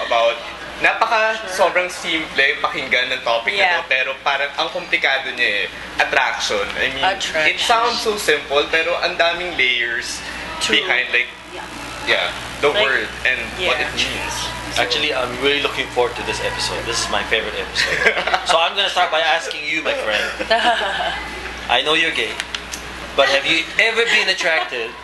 about sobrang simple pakinggan ng topic na to, pero parang ang komplikado niya attraction. I mean, it sounds so simple pero ang daming layers behind the word and what it means. Actually, I'm really looking forward to this episode. This is my favorite episode. So I'm gonna start by asking you, my friend. I know you're gay, but have you ever been attracted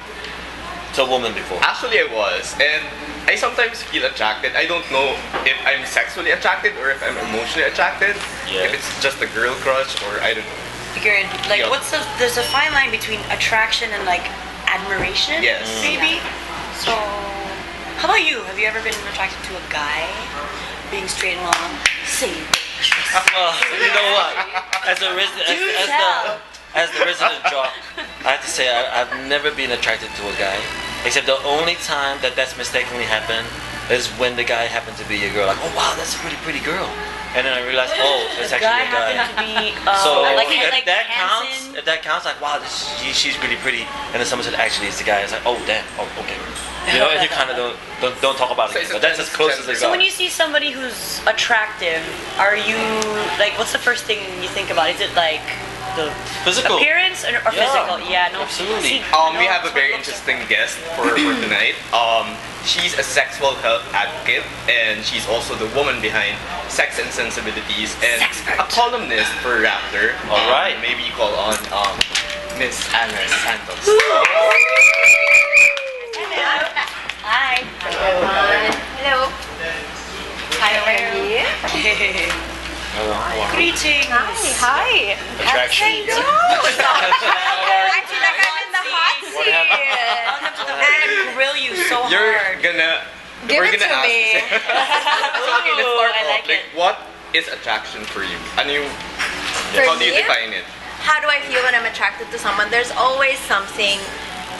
to a woman before? Actually, I was, and I sometimes feel attracted. I don't know if I'm sexually attracted or if I'm emotionally attracted. Yeah. If it's just a girl crush or I don't know. Figured, like, there's a fine line between attraction and like admiration. Yes. Maybe. So, how about you? Have you ever been attracted to a guy? Being straight and long, same. Well, you know what? As the resident jock, I have to say I've never been attracted to a guy. Except the only time that's mistakenly happened is when the guy happened to be a girl. Like, oh wow, that's a really pretty girl. And then I realized, oh, it's actually a guy. Happened to be, so like, if that counts, like wow, she's really pretty. And then someone said, actually, it's the guy. It's like, oh damn, oh okay. You know, and you kind of don't talk about it. But that's as close as it goes. So when you see somebody who's attractive, are you like, what's the first thing you think about? Is it like the physical appearance or physical? Yeah, no, absolutely. We have a very interesting guest for tonight. She's a sexual health advocate, and she's also the woman behind Sex and Sensibilities, and a columnist for Raptor. All right, maybe you call on Miss Anna Santos. Hi. Hello. Hi, Wendy. Greetings. Hi. Attraction. I feel like I'm in the hot seat. I'm gonna grill you so hard. Give it to me. Okay, let's start I off. like it. What is attraction for you? How do you define it? How do I feel when I'm attracted to someone? There's always something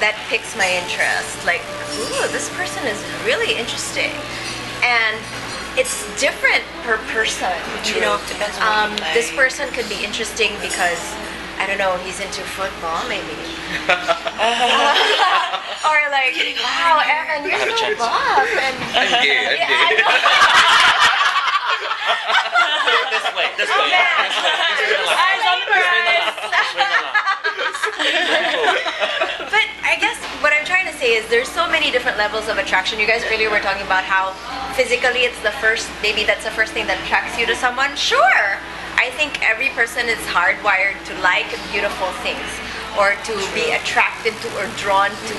that piques my interest. Like, ooh, this person is really interesting. And it's different per person. True. You know, Depends on what you like. this person could be interesting because, I don't know, he's into football maybe. Or like, wow, Evan, you're so buff. And I'm gay. This way. Eyes on the prize. But I guess what I'm trying to say is there's so many different levels of attraction. You guys earlier were talking about how physically maybe that's the first thing that attracts you to someone. Sure. I think every person is hardwired to like beautiful things or to be attracted to or drawn to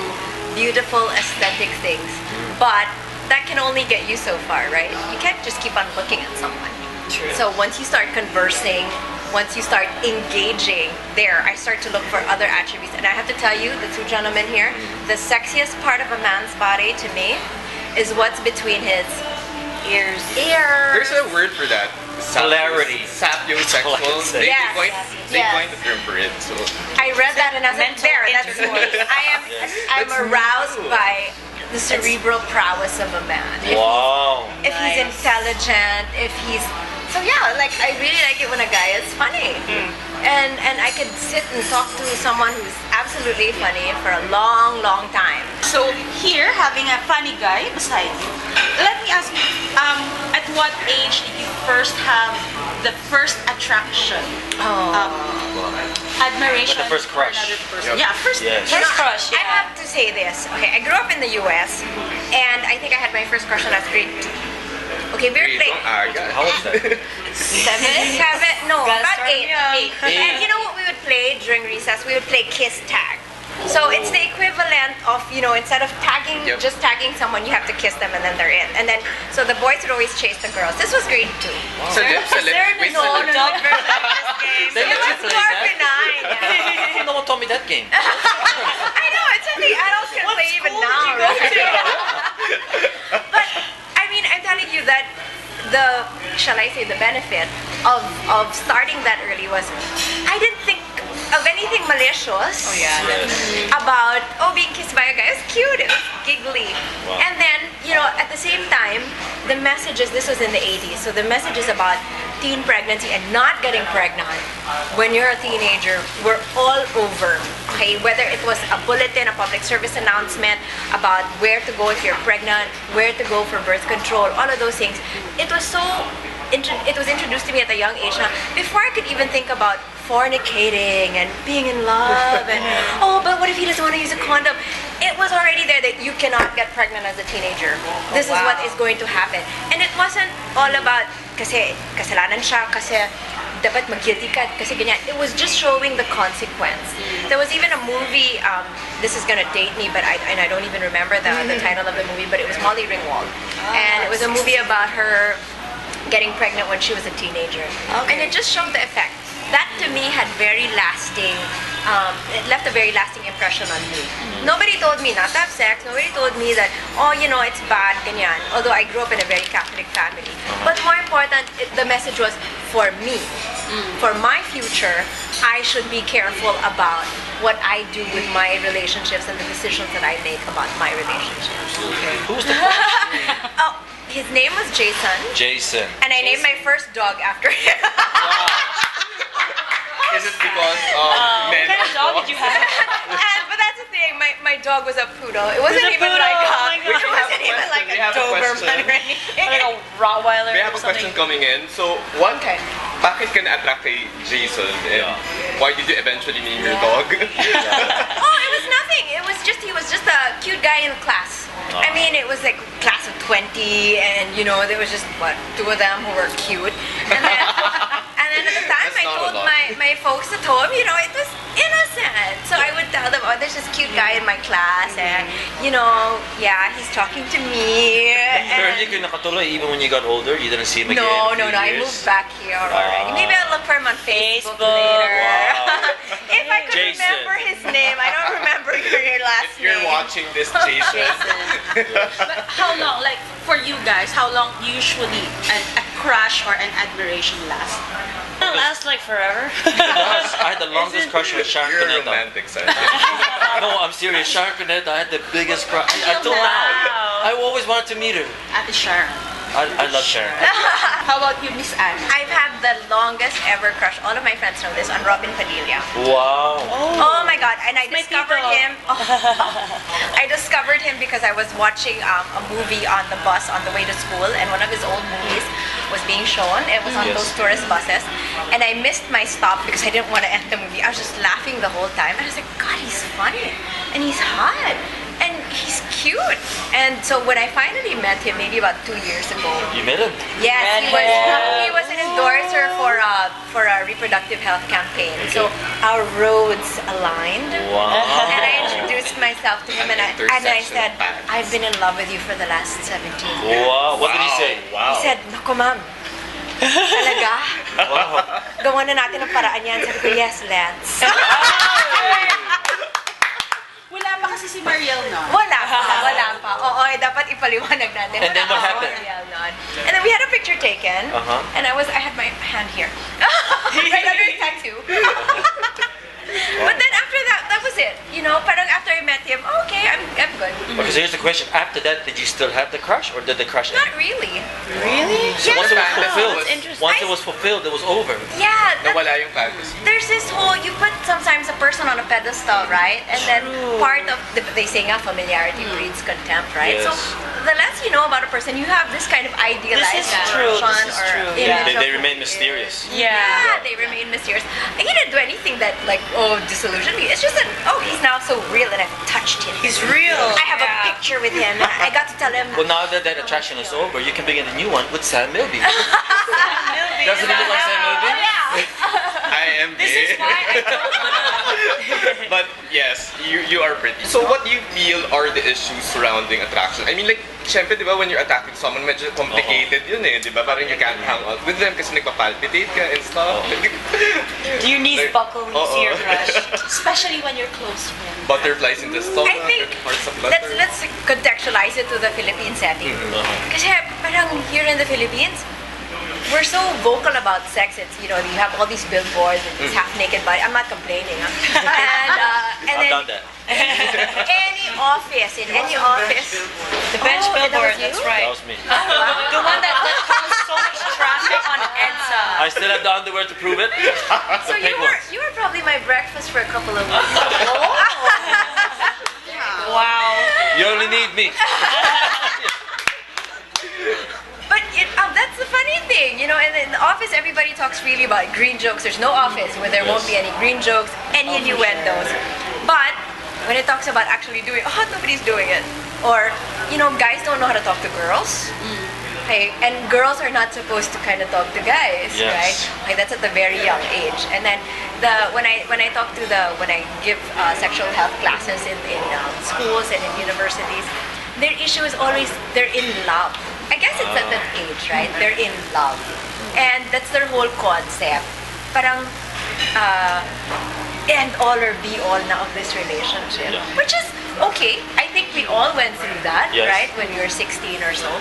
beautiful aesthetic things. But that can only get you so far, right? You can't just keep on looking at someone. True. So once you start conversing, once you start engaging I start to look for other attributes. And I have to tell you, the two gentlemen here, the sexiest part of a man's body to me is what's between his ears. There's a word for that. Polarity. Sapiosexual. They coined the term for it. So I read that and I was like, that's me. I'm aroused by the cerebral prowess of a man. Wow. If he's intelligent, if he's... So yeah, like I really like it when a guy is funny. And I could sit and talk to someone who's absolutely funny for a long, long time. So here, having a funny guy beside you, let me ask you, at what age did you first have the first attraction, admiration Like the first crush. for another person? Yeah, first crush. I have to say this. Okay, I grew up in the US, and I think I had my first crush when I was grade 2. Okay, we were playing. How old is that? 7? No, Gotta about start 8. young. And you know what we would play during recess? We would play kiss tag. So it's the equivalent of, you know, instead of just tagging someone, you have to kiss them and then they're in. And then, so the boys would always chase the girls. This was grade 2. So wait, No, adult version of this game. They It let you was play more that? benign. Yeah. No one told me that game. I know, it's something adults can play even now. But, I mean, I'm telling you that shall I say, the benefit of starting that early was I didn't think of anything malicious about being kissed by a guy. It's cute, it's giggly. Wow. And then, you know, at the same time, the messages, this was in the 80s, so the messages about teen pregnancy and not getting pregnant when you're a teenager were all over Okay, whether it was a bulletin, a public service announcement about where to go if you're pregnant, where to go for birth control, all of those things. It was so it was introduced to me at a young age now, before I could even think about fornicating and being in love and but what if he doesn't want to use a condom? It was already there that you cannot get pregnant as a teenager. This is what is going to happen. And it wasn't all about kasi kasalanan siya, kasi dapat mag-guilty ka, kasi ganyan. It was just showing the consequence. There was even a movie, this is gonna date me, but I don't even remember the title of the movie, but it was Molly Ringwald. And it was a movie about her getting pregnant when she was a teenager. And it just showed the effect. That to me had very lasting, it left a very lasting impression on me. Nobody told me not to have sex, nobody told me that, it's bad, ganyan. Although I grew up in a very Catholic family. But more important, the message was for me. For my future, I should be careful about what I do with my relationships and the decisions that I make about my relationships. Okay. Who's the crush? His name was Jason. Jason. And I named my first dog after him. Is it because men? What kind of dog did you have? But that's the thing. My dog was a poodle. It wasn't even like a Doberman or anything. Like a Rottweiler. We have a question coming in. So, bakit ka na-attract kay Jason? And why did you eventually name your dog? It was nothing. He was just a cute guy in the class. I mean, it was like class of 20, and there was just two of them who were cute. And then at the time, I told my folks at home, it was innocent. So I would tell them, there's this cute guy in my class, and he's talking to me. Pero hindi ka nakatuloy even when you got older. You didn't see him again. No. I moved back here already. Maybe I'll look for him on Facebook later. Wow. If I could Jason. remember his name, I don't remember your last If you're name. watching this, Jason. But how long, like for you guys, how long usually a crush or an admiration lasts? It lasts like forever. I had the longest crush with Sharon You're Cuneta. romantic, son. No, I'm serious. Sharon Cuneta, I had the biggest crush. Until now. I always wanted to meet her. Ate Sharon. I love Sharon. How about you, Miss Anne? I've had the longest ever crush. All of my friends know this, on Robin Padilla. Wow. Oh my God! And I My discovered tito. him. I discovered him because I was watching a movie on the bus on the way to school, and one of his old movies was being shown. It was on Yes. those tourist buses, and I missed my stop because I didn't want to end the movie. I was just laughing the whole time, and I was like, God, he's funny, and he's hot, and he's cute. And so when I finally met him, maybe about 2 years ago, You met him? yes, he was an endorser for a reproductive health campaign. So our roads aligned. Wow. And I introduced myself to him, and I said, I've been in love with you for the last 17 years. Wow. What did he say? Wow. He said, naku ma'am, talaga? Wow. Gawa na natin ang paraan yan. Sabi ko, yes, let's. Wala pa kasi si Mariel, no? Wala pa. Oo, dapat ipaliwanag natin. And then what Wala pa happened? ako real nun. And then we had a picture taken, and I had my hand here. Right under his tattoo. But then after that was it. Parang after I met him, okay, I'm good. Okay, so here's the question. After that, did you still have the crush, or did the crush end? Not really. Really? So once it was fulfilled, That's interesting. once it was fulfilled, it was over. Yeah, Nawala yung fantasy. there's this whole, you put sometimes a person on a pedestal, right? And then part of, they say nga, familiarity breeds contempt, right? Yes. So the less you know about a person, you have this kind of idealized This is true. version This is or true. image They of who remain he is. mysterious. Yeah, they remain mysterious. I didn't do anything that disillusioned me. It's just that, he's now so real and I've touched him. He's real. I have a picture with him. And I got to tell him. Well, now that attraction is over, you can begin a new one with Sam Milby. Milby. Doesn't he look like Sam Milby? Oh, yeah. I am This gay. is why I don't. But yes, you are pretty. So what do you feel are the issues surrounding attraction? I mean, like, syempre, di ba, when you're attracted to someone, medyo complicated yun di ba? Parang you can't hang out with them kasi nagpapalpitate ka and stuff. Do your knees buckle when you see your crush? Especially when you're close friends. Butterflies in the stomach, I think parts of butter. let's contextualize it to the Philippine setting. Kasi parang here in the Philippines, we're so vocal about sex. It's you have all these billboards with these half-naked body. I'm not complaining. And I've then done that. any office, in any office. The bench Oh, that billboard, was you? that's That right. was me. The one that caused so much traffic on EDSA. I still have the underwear to prove it. So pink ones. you were probably my breakfast for a couple of weeks. Wow. You only need me. But that's the funny thing, you know, and in the office everybody talks really about green jokes. There's no office where there won't be any green jokes, any innuendos. But when it talks about actually doing, nobody's doing it. Or, you know, guys don't know how to talk to girls. Okay, and girls are not supposed to kind of talk to guys, right? Like that's at a very young age. And then when I give sexual health classes in schools and in universities, their issue is always they're in love. I guess it's at that age, right? They're in love, and that's their whole concept. Parang end all or be all na of this relationship, which is okay. I think we all went through that, right? When we were 16 or so.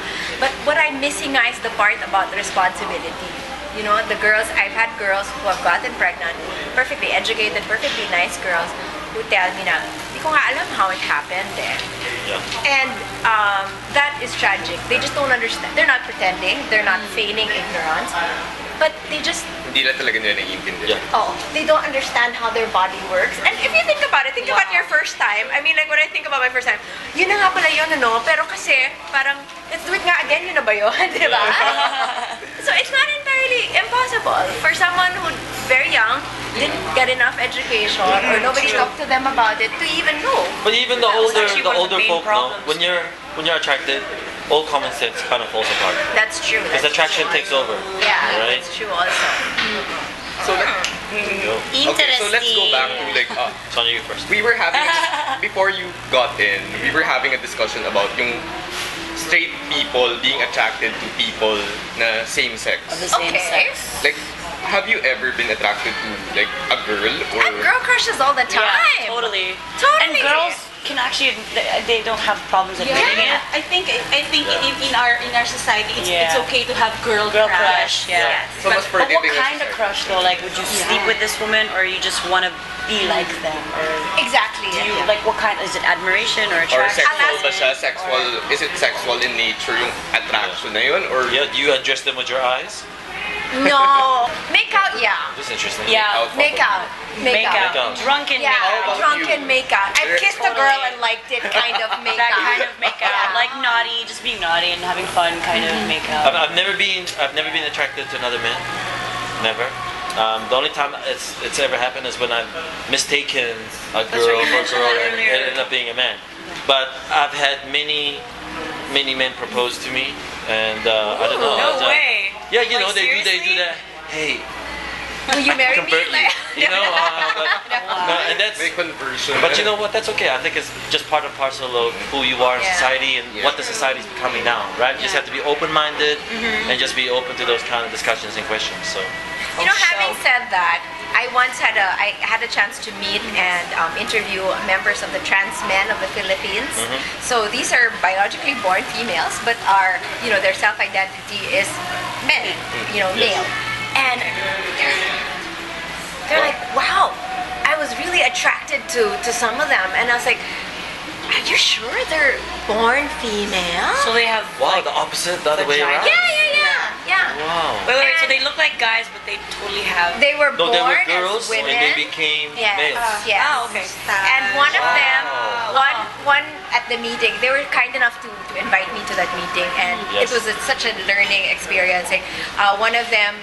But what I'm missing is the part about responsibility. You know, the girls, I've had girls who have gotten pregnant, perfectly educated, perfectly nice girls, who tell me na, di ko nga alam how it happened eh. And that is tragic. They just don't understand. They're not pretending. They're not feigning ignorance. But they just... Hindi na talaga nila naiintindihan. They don't understand how their body works. And if you think about it, think about your first time. I mean, like when I think about my first time, yun na nga pala yun, ano? Pero kasi, parang, let's do it nga again, yun na ba yun? Diba? So it's not entirely impossible for someone who very young, didn't get enough education, or nobody talked to them about it to even know. But even the older folk know, when you're attracted, all common sense kind of falls apart. That's true. Because attraction takes over. Yeah, right? that's true also. So Interesting. so let's go back to like Sonia, you first. we were having before you got in, we were having a discussion about yung straight people being attracted to people na same sex. Of the same sex. Like, have you ever been attracted to like a girl or? I have girl crushes all the time. Yeah, totally. Totally. And girls can actually, they don't have problems admitting it. I think in our society it's okay to have girl crush. Yeah. So mas But what forgiving kind of crush though? Like, would you sleep with this woman, or you just want to be like them, or Exactly. do you like what kind? Is it admiration or Or attraction? sexual ba siya? Sexual, is it sexual in nature yung attraction na yun? Or Yeah, do you address them with your eyes? No. Make out, yeah. That's interesting. Yeah. Make out. Make out. Make out. Drunken Yeah, make out. drunken make out. I've kissed a girl and liked it kind of make That out. kind of make out, Yeah. like naughty, just being naughty and having fun, kind of make out. I've never been attracted to another man. Never. The only time it's ever happened is when I've mistaken a girl right, you for a mentioned girl that and earlier. it ended up being a man. But I've had many men propose to me, and I don't know. No way. Yeah, you Like, know they do seriously? that. Hey, Will you marry me? convert me. You know, no, and that's. may conversion? But you know what? That's okay. I think it's just part and parcel of who you are in Yeah. society and what the society is becoming now, right? You just have to be open-minded and just be open to those kind of discussions and questions. So. You know, having said that, I had a chance to meet and interview members of the trans men of the Philippines. So these are biologically born females, but their self-identity is men, male. And they're like, wow, I was really attracted to some of them, and I was like, are you sure they're born female? So they have Wow, like, the opposite, the other way vagina? around. Yeah. Wow. wait. So And- they look like guys, but they totally have. They were No, born they were girls as women. and they became Yes. males. Yes. Oh, okay. And one of them, Wow. one at the meeting, they were kind enough to invite me to that meeting, and Yes. it was such a learning experience. Like, one of them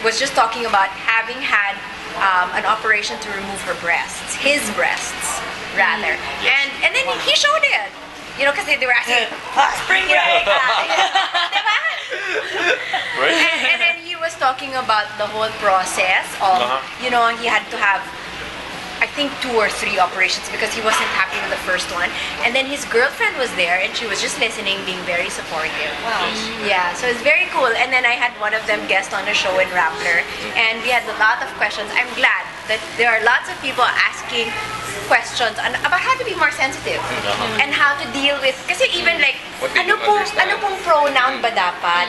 was just talking about having had an operation to remove her breasts, his breasts, rather. Yes. And then he showed it. Because they were asking, Spring break. diba? Right? And then he was talking about the whole process of, he had to have, I think, 2 or 3 operations because he wasn't happy with the first one. And then his girlfriend was there and she was just listening, being very supportive. Wow. Yeah, so it's very cool. And then I had one of them guest on a show in Rappler, and we had a lot of questions. I'm glad that there are lots of people asking questions about how to be more sensitive and how to deal with, kasi even like, What they ano don't understand. pong pronoun ba dapat?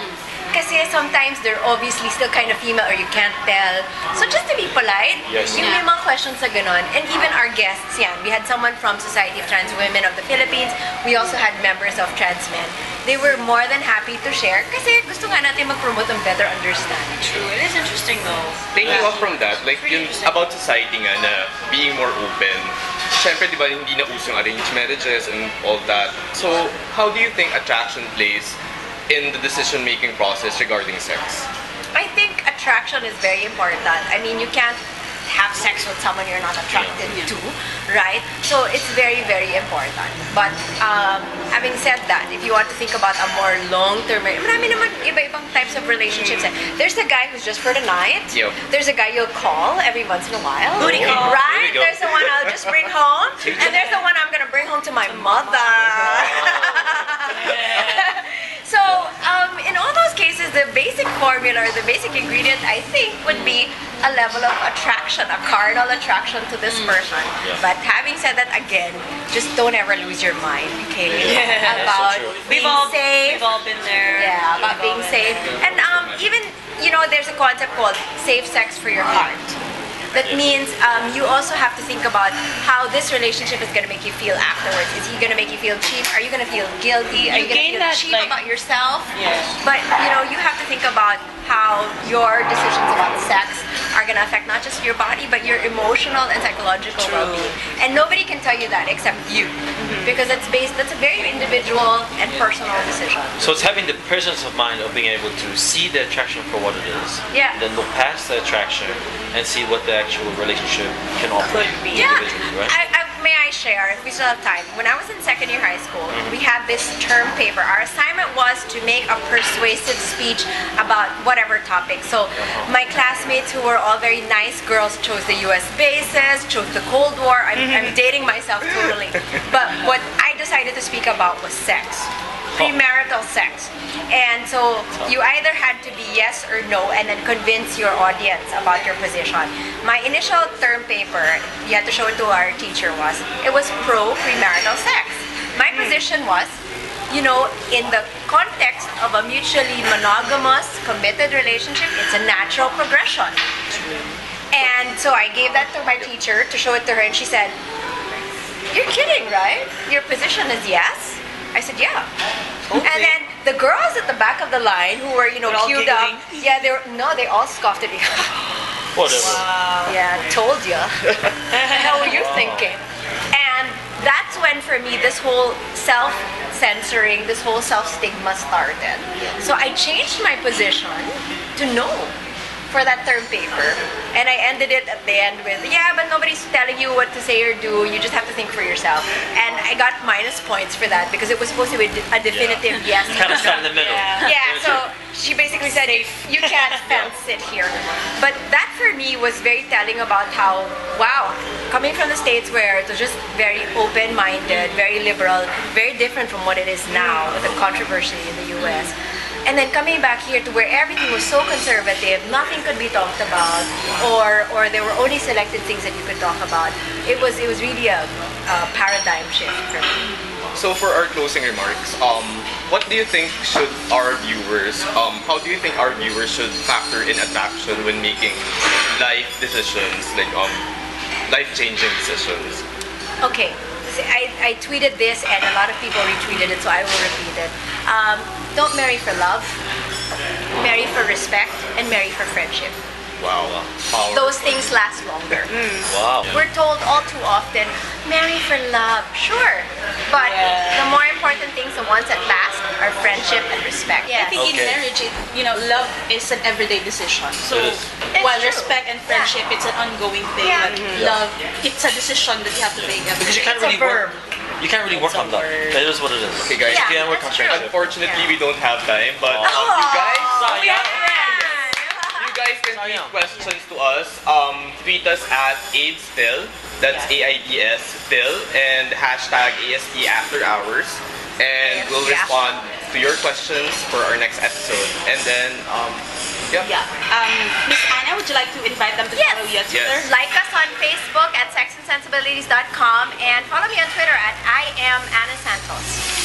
Kasi sometimes they're obviously still kind of female or you can't tell. So just to be polite, Yes. yung may mga questions na ganon. And even our guests, yan. We had someone from Society of Trans Women of the Philippines. We also had members of trans men. they were more than happy to share kasi gusto nga natin mag-promote ng better understanding. True. It is interesting though. Taking off from that, like Pretty yun, interesting. about society nga na being more open. Siyempre, di ba, hindi na uso yung arranged marriages and all that. So, how do you think attraction plays in the decision-making process regarding sex? I think attraction is very important. I mean, you can't have sex with someone you're not attracted to, right? So it's very, very important. But having said that, if you want to think about a more long-term, marami naman iba-ibang types of relationships. There's a guy who's just for the night. Yep. There's a guy you'll call every once in a while. Booty call. Right? There we go. There's the one I'll just bring home. And there's the one I'm gonna bring home to my mother. So, in all those cases, the basic formula or the basic ingredient, I think, would be a level of attraction, a carnal attraction to this person. Yeah. But having said that, again, just don't ever lose your mind, okay? Yeah. About That's so true. being We've safe. all been there. Yeah, about We've all being been safe. there. And even, you know, there's a concept called safe sex for your heart. That means you also have to think about how this relationship is going to make you feel afterwards. Is he going to make you feel cheap? Are you going to feel guilty? Are you You going to gain feel that, cheap like- about yourself? Yes. But, you know, you have to think about how your decisions about sex are going to affect not just your body, but your emotional and psychological True. well-being. And nobody can tell you that except you. Because that's a very individual and personal decision. So it's having the presence of mind of being able to see the attraction for what it is. Yeah. Then look past the attraction and see what the actual relationship can offer you Yeah, individually, right? may I share, if we still have time, when I was in second year high school, we had this term paper. Our assignment was to make a persuasive speech about whatever topic. So my classmates, who were all very nice girls, chose the US bases, chose the Cold War. I'm dating myself totally. But what I decided to speak about was sex. Premarital sex. And so you either had to be yes or no and then convince your audience about your position. My initial term paper, you had to show it to our teacher, it was pro premarital sex. My position was, you know, in the context of a mutually monogamous, committed relationship, it's a natural progression. And so I gave that to my teacher to show it to her, and she said, "You're kidding, right? Your position is yes?" I said, "Yeah." Okay. And then the girls at the back of the line who were, you know, They're all queued up, giggling. yeah, they all scoffed at me. Whatever. Wow. Yeah, told ya. How were you thinking? And that's when, for me, this whole self-censoring, this whole self-stigma started. So I changed my position to no for that term paper. And I ended it at the end with, yeah, but nobody's telling you what to say or do. You just have to think for yourself. And I got minus points for that because it was supposed to be a definitive yes. Kind of stuck in the middle. Yeah, so she basically said, you can't fence it here. But that for me was very telling about how, wow, coming from the States where it was just very open-minded, very liberal, very different from what it is now with the controversy in the US. And then coming back here to where everything was so conservative, nothing could be talked about, or there were only selected things that you could talk about. It was really a paradigm shift for me. So for our closing remarks, what do you think should our viewers, how do you think our viewers should factor in attraction when making life decisions, like life-changing decisions? Okay, I tweeted this and a lot of people retweeted it, so I will repeat it. Don't marry for love, marry for respect, and marry for friendship. Wow. Power. Those things last longer. Wow. We're told all too often, marry for love, sure. But the more important things, the ones that last, are friendship and respect. I think in Okay. marriage, love is an everyday decision. So It is. while It's true. respect and friendship, it's an ongoing thing. Yeah. But love, it's a decision that you have to make every Because you day. can't It's a really work. verb. You can't really work It's a on love. word. That is what it is. Okay, guys. You can't work on that's true. friendship. Unfortunately, we don't have time, but Oh. you guys, Sayang. you guys can tweet Sayang. questions to us. Tweet us at AIDSTIL, that's AIDS still, and hashtag AST After Hours, and we'll Yeah. respond to your questions for our next episode. And then, yeah. Yeah. Miss Anna, would you like to invite them to Yes. follow you on Twitter? Yes. Like us on Facebook at sexandsensibilities.com and follow me on Twitter at I am Anna Santos.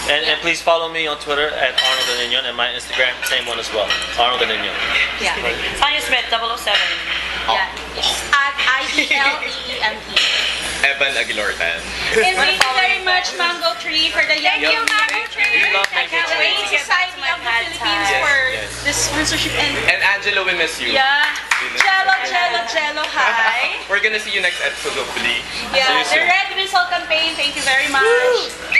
And please follow me on Twitter at Arnold Aninion, and my Instagram, same one as well, Arnold Aninion. Yeah. Sonia Smith, 007. Yeah. It's at IELEEME. Evan Aguilar-Tan. And thank you very much, Mango Tree, for the Thank young you, Mango Tree. We love I can't wait to Society of the Philippines for this sponsorship. And Angelo, we miss you. Yeah. Jello, hi. We're gonna see you next episode, hopefully. Yeah, See you the soon. Red Whistle campaign, thank you very much.